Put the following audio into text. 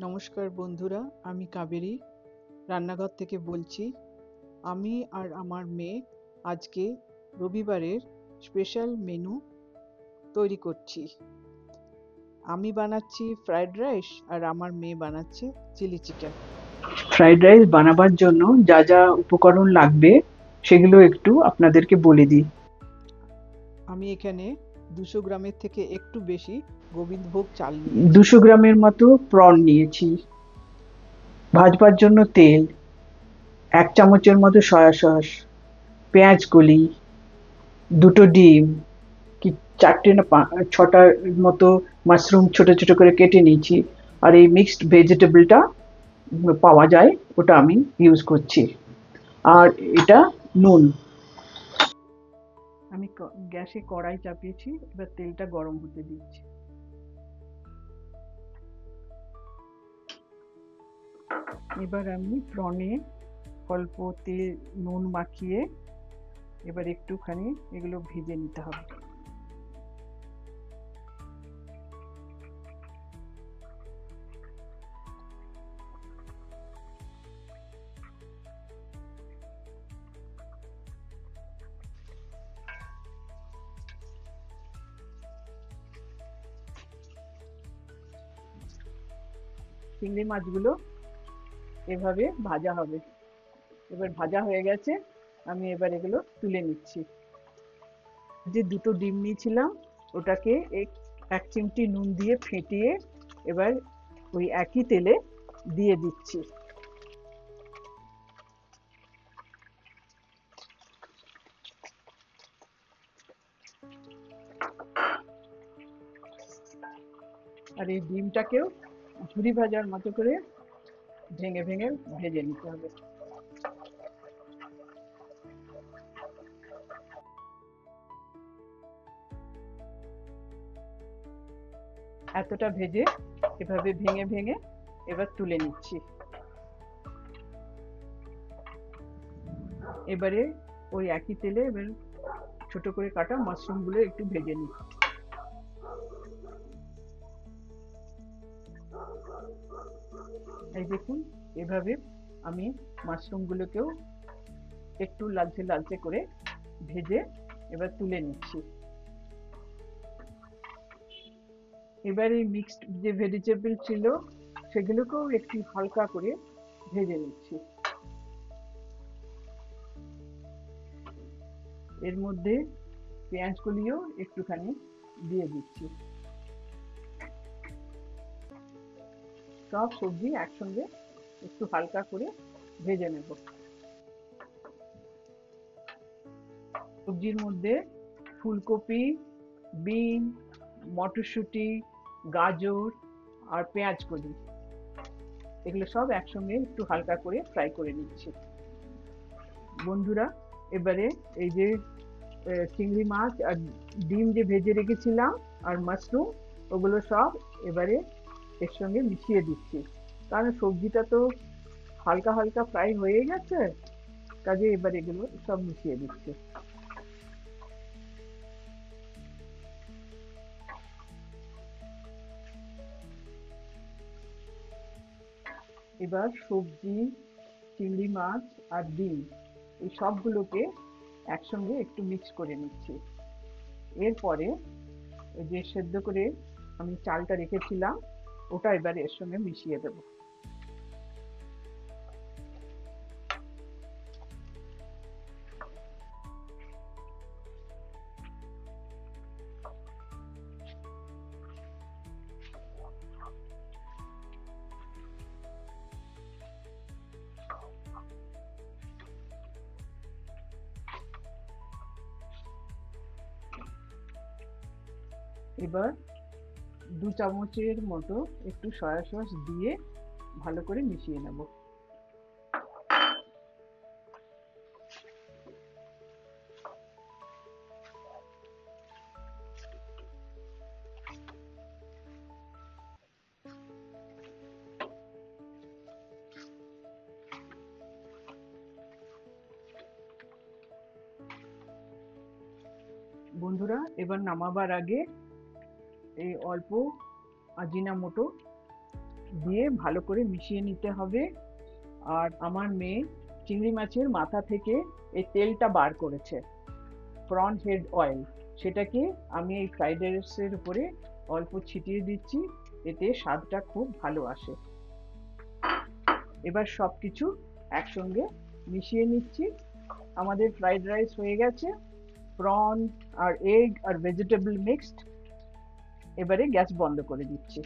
নমস্কার বন্ধুরা, আমি কাবেরী রান্নাঘর থেকে বলছি। আমি আর আমার মেয়ে আজকে রবিবারের স্পেশাল মেনু তৈরি করছি। আমি বানাচ্ছি ফ্রাইড রাইস আর আমার মেয়ে বানাচ্ছে চিলি চিকেন। ফ্রাইড রাইস বানাবার জন্য যা যা উপকরণ লাগবে সেগুলো একটু আপনাদেরকে বলে দিই। আমি এখানে 200 গ্রামের থেকে একটু বেশি গোবিন্দভোগ চাল নিয়েছি। 200 গ্রামের মতো প্রন নিয়েছি, ভাজবার জন্য তেল, 1 চামচের মতো সয়া সস, পেঁয়াজ কলি, 2টো ডিম, কি 4টে না 6টার মতো মাশরুম ছোট ছোট করে কেটে নিয়েছি। আর এই মিক্সড ভেজিটেবলটা পাওয়া যায়, ওটা আমি ইউজ করছি। আর এটা নুন। আমি গ্যাসে কড়াই চাপিয়েছি, এবার তেলটা গরম হতে দিচ্ছি। এবার আমি প্রনে অল্প তেল নুন মাখিয়ে এবার একটুখানি এগুলো ভেজে নিতে হবে। চিংড়ি মাছগুলো এভাবে ভাজা হবে। এবার ভাজা হয়ে গেছে, আমি এবার এগুলো তুলে নিচ্ছি। যে 2টো ডিম নিয়েছিলাম ওটাকে 1 চিমটি নুন দিয়ে ফেটিয়ে এবার ওই একই তেলে দিয়ে দিচ্ছি। আর এই ডিমটাকেও ঝুরি ভাজার মতো করে ভেঙে ভেঙে ভেজে নিতে হবে। এতটা ভেজে এভাবে ভেঙে ভেঙে এবার তুলে নিচ্ছি। এবারে ওই একই তেলে এবার ছোট করে কাটা মাশরুমগুলো একটু ভেজে নিচ্ছি। এই দেখুন, এভাবে আমি মাশরুমগুলোকেও একটু লালচে লালচে করে ভেজে এবার তুলে নিচ্ছি। এবার এই মিক্সড যে ভেজিটেবল ছিল সেগুলোকেও একটু হালকা করে ভেজে নিচ্ছি। এর মধ্যে পেঁয়াজ কলিও একটুখানি দিয়ে দিচ্ছি। সব সবজি একসঙ্গে একটু হালকা করে ভেজে নেব। সবজির মধ্যে ফুলকপি, বিন, মটরশুঁটি, গাজর আর পেঁয়াজ কলি, এগুলো সব একসঙ্গে একটু হালকা করে ফ্রাই করে নিচ্ছি। বন্ধুরা, এবারে এই যে চিংড়ি মাছ আর ডিম যে ভেজে রেখেছিলাম আর মাশরুম, ওগুলো সব এবারে এর সঙ্গে মিশিয়ে দিচ্ছি। কারণ সবজিটা তো হালকা হালকা ফ্রাই হয়ে গেছে, কাজে এবার এগুলো সব মিশিয়ে দিচ্ছি। এবার সবজি, চিংড়ি মাছ আর ডিম এই সবগুলোকে একসঙ্গে একটু মিক্স করে নিচ্ছি। এরপরে ওই যে সেদ্ধ করে আমি চালটা রেখেছিলাম ওটা এবার এর সঙ্গে মিশিয়ে দেবো। এবার 2 চামচের মতো একটু সয়া সস দিয়ে ভালো করে মিশিয়ে নেব। বন্ধুরা, এবার নামাবার আগে এই অল্প আজিনামোটো দিয়ে ভালো করে মিশিয়ে নিতে হবে। আর আমার মেয়ে চিংড়ি মাছের মাথা থেকে এই তেলটা বার করেছে, প্রন হেড অয়েল, সেটাকে আমি এই ফ্রাইড রাইসের উপরে অল্প ছিটিয়ে দিচ্ছি, এতে স্বাদটা খুব ভালো আসে। এবার সবকিছু একসঙ্গে মিশিয়ে নিচ্ছি। আমাদের ফ্রাইড রাইস হয়ে গেছে, প্রন আর এগ আর ভেজিটেবল মিক্সড। এবারে গ্যাস বন্ধ করে দিচ্ছি।